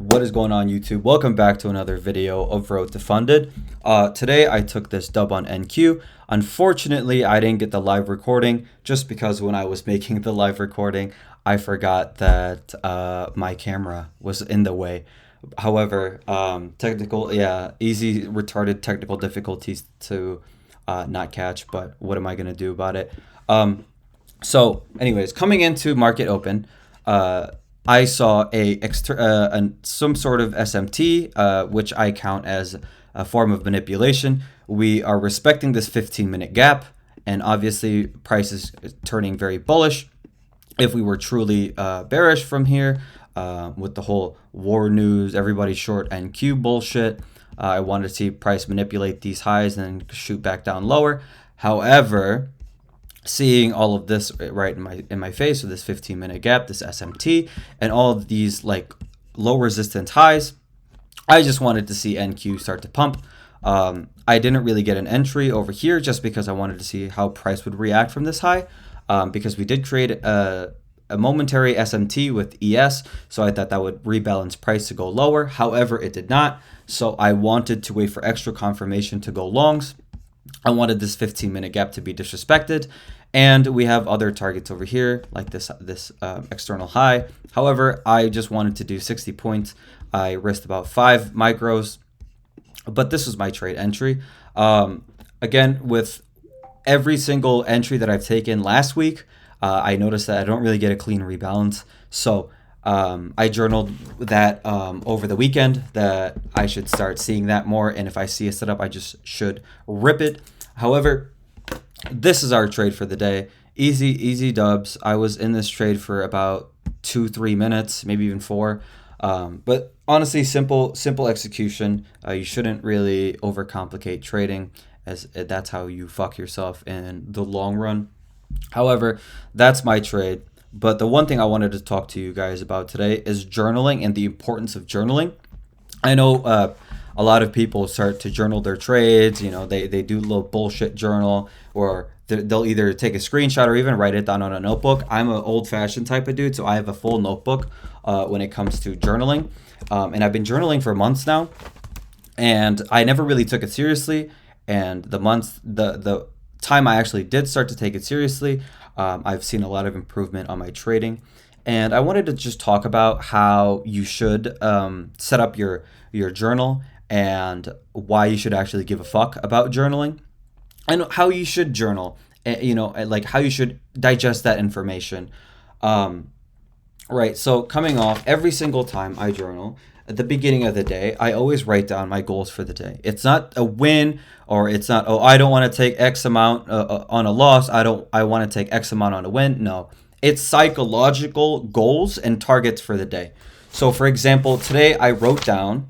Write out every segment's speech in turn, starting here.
What is going on, YouTube? Welcome back to another video of Road to Funded. Today I took this dub on NQ. Unfortunately, I didn't get the live recording just because when I was making the live recording, I forgot that my camera was in the way. However, easy retarded technical difficulties to not catch, but what am I going to do about it? So anyways, coming into market open, I saw some sort of SMT, which I count as a form of manipulation. We are respecting this 15-minute gap, and obviously price is turning very bullish. If we were truly bearish from here, with the whole war news, everybody short NQ bullshit, I wanted to see price manipulate these highs and then shoot back down lower. However, seeing all of this right in my face with this 15-minute gap, this SMT, and all of these like low resistance highs, I just wanted to see NQ start to pump. I didn't really get an entry over here just because I wanted to see how price would react from this high, because we did create a momentary SMT with ES, so I thought that would rebalance price to go lower. However, it did not, so I wanted to wait for extra confirmation to go longs. I wanted this 15-minute gap to be disrespected, and we have other targets over here like this external high. However, I just wanted to do 60 points. I risked about 5 micros, but this was my trade entry. Again, with every single entry that I've taken last week, I noticed that I don't really get a clean rebalance. So I journaled that over the weekend that I should start seeing that more, and if I see a setup, I just should rip it. However, this is our trade for the day. Easy dubs. I was in this trade for about 2-3 minutes, maybe even 4. But honestly, simple execution. You shouldn't really overcomplicate trading, as that's how you fuck yourself in the long run. However, that's my trade. But the one thing I wanted to talk to you guys about today is journaling and the importance of journaling. I know a lot of people start to journal their trades. You know, they do a little bullshit journal, or they'll either take a screenshot or even write it down on a notebook. I'm an old-fashioned type of dude, so I have a full notebook when it comes to journaling. And I've been journaling for months now, and I never really took it seriously. And the time I actually did start to take it seriously, I've seen a lot of improvement on my trading. And I wanted to just talk about how you should set up your journal, and why you should actually give a fuck about journaling, and how you should journal, like how you should digest that information. Right, so coming off, every single time I journal, at the beginning of the day, I always write down my goals for the day. It's not a win, or it's not, oh, I don't want to take X amount on a loss. I want to take X amount on a win. No, it's psychological goals and targets for the day. So for example, today I wrote down,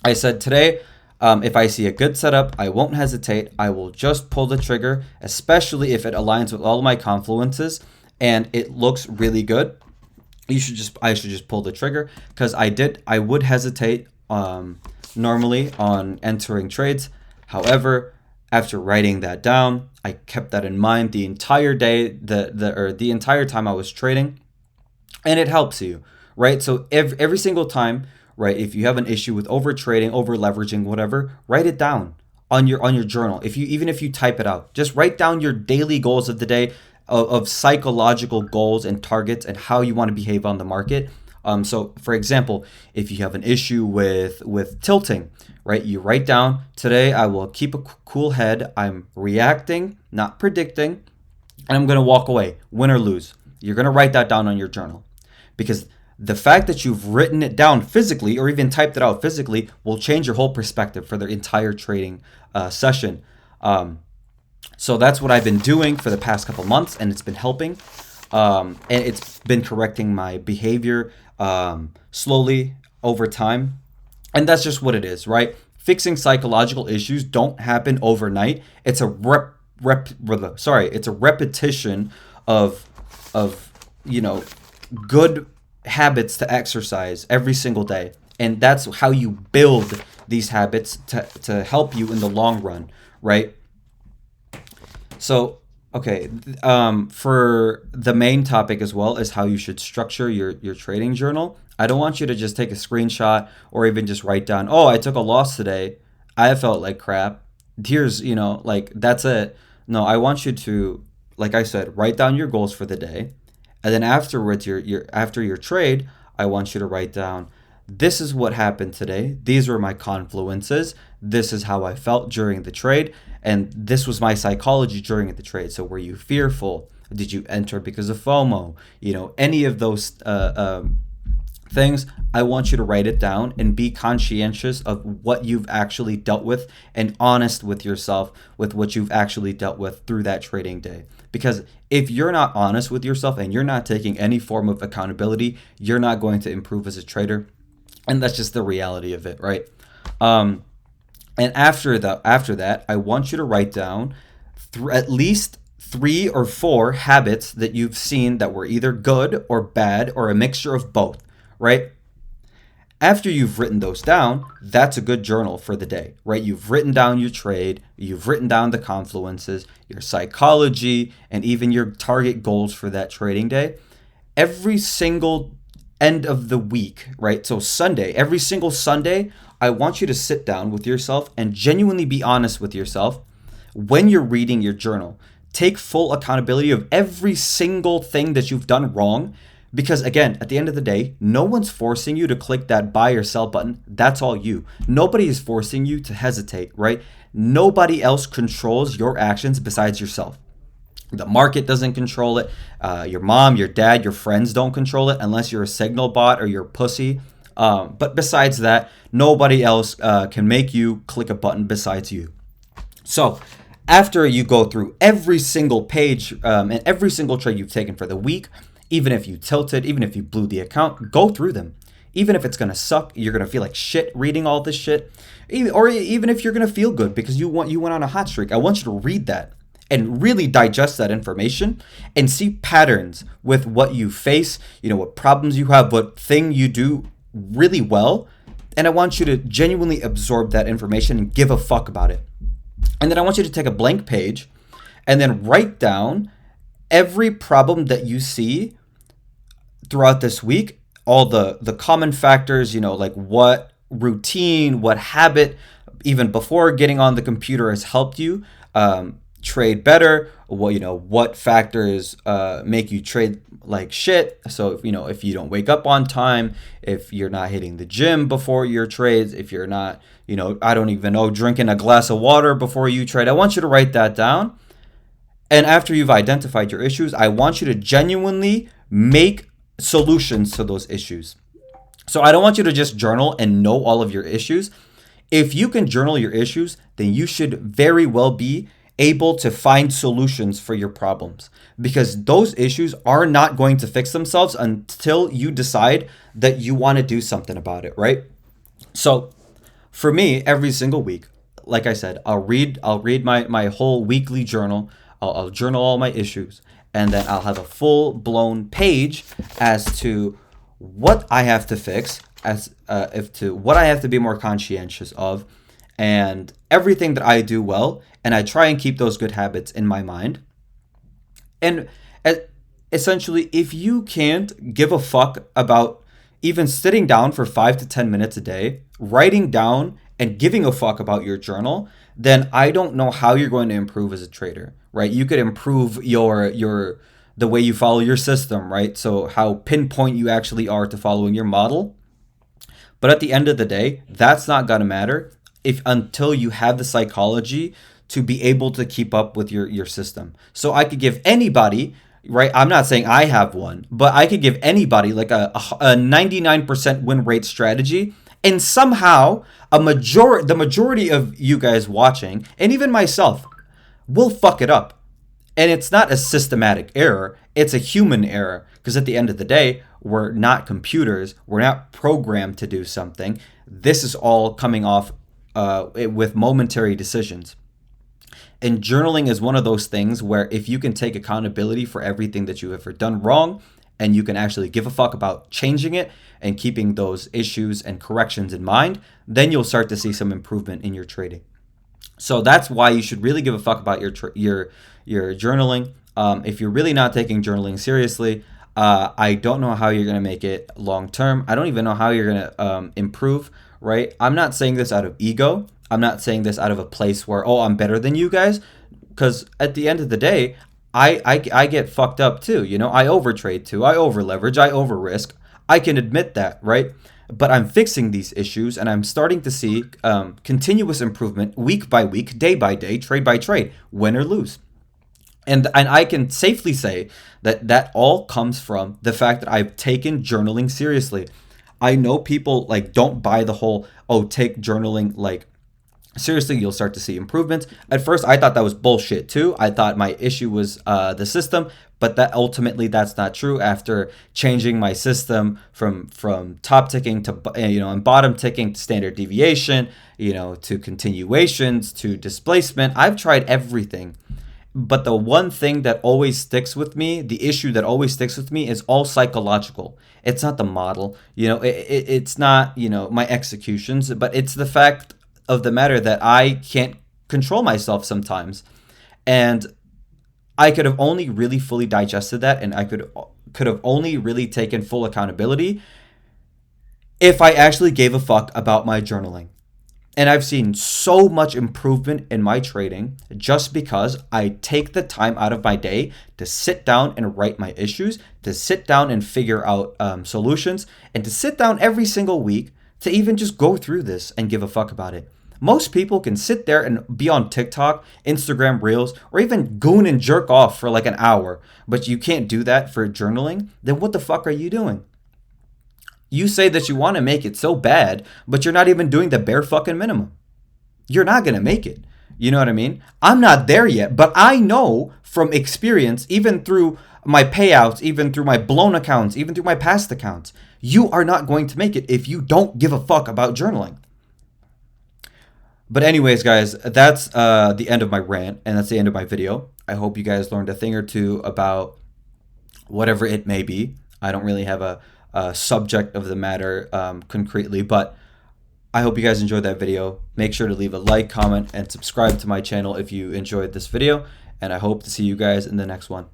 I said today, if I see a good setup, I won't hesitate. I will just pull the trigger, especially if it aligns with all my confluences and it looks really good. I should just pull the trigger, because I would hesitate normally on entering trades. However, after writing that down, I kept that in mind the entire day, the entire time I was trading, and it helps you, right? So every single time, right, if you have an issue with over trading, over leveraging, whatever, write it down on your journal. Even if you type it out, just write down your daily goals of the day, of psychological goals and targets, and how you want to behave on the market. So for example, if you have an issue with tilting, right, you write down, today I will keep a cool head. I'm reacting, not predicting, and I'm going to walk away, win or lose. You're going to write that down on your journal, because the fact that you've written it down physically, or even typed it out physically, will change your whole perspective for the entire trading session. So that's what I've been doing for the past couple months, and it's been helping. And it's been correcting my behavior slowly over time. And that's just what it is, right? Fixing psychological issues don't happen overnight. It's a it's a repetition of good habits to exercise every single day. And that's how you build these habits to help you in the long run, right? So, okay, for the main topic as well, is how you should structure your trading journal. I don't want you to just take a screenshot or even just write down, oh, I took a loss today. I felt like crap. Here's, like that's it. No, I want you to, like I said, write down your goals for the day. And then afterwards, after your trade, I want you to write down, this is what happened today. These were my confluences. This is how I felt during the trade. And this was my psychology during the trade. So were you fearful? Did you enter because of FOMO? Any of those things, I want you to write it down and be conscientious of what you've actually dealt with and honest with yourself with what you've actually dealt with through that trading day. Because if you're not honest with yourself and you're not taking any form of accountability, you're not going to improve as a trader. And that's just the reality of it, right? And after that, I want you to write down at least 3 or 4 habits that you've seen that were either good or bad or a mixture of both, right? After you've written those down, that's a good journal for the day, right? You've written down your trade, you've written down the confluences, your psychology, and even your target goals for that trading day. Every single end of the week, right? So Sunday, every single Sunday, I want you to sit down with yourself and genuinely be honest with yourself when you're reading your journal. Take full accountability of every single thing that you've done wrong. Because again, at the end of the day, no one's forcing you to click that buy or sell button. That's all you. Nobody is forcing you to hesitate, right? Nobody else controls your actions besides yourself. The market doesn't control it. Your mom, your dad, your friends don't control it unless you're a signal bot or you're a pussy. But besides that, nobody else can make you click a button besides you. So after you go through every single page and every single trade you've taken for the week, even if you tilted, even if you blew the account, go through them. Even if it's going to suck, you're going to feel like shit reading all this shit. Or even if you're going to feel good because you went on a hot streak, I want you to read that and really digest that information and see patterns with what you face, what problems you have, what thing you do really well. And I want you to genuinely absorb that information and give a fuck about it. And then I want you to take a blank page and then write down every problem that you see throughout this week, all the common factors, like what routine, what habit, even before getting on the computer has helped you trade better, what factors make you trade like shit. So if you don't wake up on time, if you're not hitting the gym before your trades, if you're not, I don't even know, drinking a glass of water before you trade, I want you to write that down. And after you've identified your issues, I want you to genuinely make solutions to those issues. So I don't want you to just journal and know all of your issues. If you can journal your issues, then you should very well be able to find solutions for your problems, because those issues are not going to fix themselves until you decide that you want to do something about it, right? So for me, every single week, like I said, I'll read my whole weekly journal. I'll journal all my issues, and then I'll have a full-blown page as to what I have to fix, if to what I have to be more conscientious of, and everything that I do well, and I try and keep those good habits in my mind. And essentially, if you can't give a fuck about even sitting down for 5 to 10 minutes a day, writing down and giving a fuck about your journal, then I don't know how you're going to improve as a trader, right? You could improve the way you follow your system, right? So how pinpoint you actually are to following your model. But at the end of the day, that's not going to matter until you have the psychology to be able to keep up with your system. So I could give anybody, right? I'm not saying I have one, but I could give anybody like a 99% win rate strategy, and somehow the majority of you guys watching, and even myself, will fuck it up. And it's not a systematic error, it's a human error, because at the end of the day, we're not computers, we're not programmed to do something. This is all coming off with momentary decisions. And journaling is one of those things where if you can take accountability for everything that you have ever done wrong, and you can actually give a fuck about changing it and keeping those issues and corrections in mind, then you'll start to see some improvement in your trading. So that's why you should really give a fuck about your journaling. If you're really not taking journaling seriously, I don't know how you're going to make it long term. I don't even know how you're going to improve, right? I'm not saying this out of ego. I'm not saying this out of a place where, oh, I'm better than you guys. Because at the end of the day, I get fucked up too. You know, I overtrade too. I over leverage. I over risk. I can admit that, right? But I'm fixing these issues and I'm starting to see continuous improvement week by week, day by day, trade by trade, win or lose. And I can safely say that that all comes from the fact that I've taken journaling seriously. I know people like don't buy the whole, oh, take journaling like seriously, you'll start to see improvements. At first, I thought that was bullshit too. I thought my issue was the system, but that ultimately that's not true. After changing my system from top ticking to and bottom ticking to standard deviation, to continuations to displacement, I've tried everything. But the one thing that always sticks with me, the issue that always sticks with me, is all psychological. It's not the model, it's not my executions, but it's the fact of the matter that I can't control myself sometimes. And I could have only really fully digested that, and I could have only really taken full accountability if I actually gave a fuck about my journaling. And I've seen so much improvement in my trading just because I take the time out of my day to sit down and write my issues, to sit down and figure out solutions, and to sit down every single week to even just go through this and give a fuck about it. Most people can sit there and be on TikTok, Instagram Reels, or even goon and jerk off for like an hour, but you can't do that for journaling. Then what the fuck are you doing? You say that you want to make it so bad, but you're not even doing the bare fucking minimum. You're not going to make it. You know what I mean? I'm not there yet, but I know from experience, even through my payouts, even through my blown accounts, even through my past accounts, you are not going to make it if you don't give a fuck about journaling. But anyways, guys, that's the end of my rant, and that's the end of my video. I hope you guys learned a thing or two about whatever it may be. I don't really have a subject of the matter concretely, but I hope you guys enjoyed that video. Make sure to leave a like, comment, and subscribe to my channel if you enjoyed this video, and I hope to see you guys in the next one.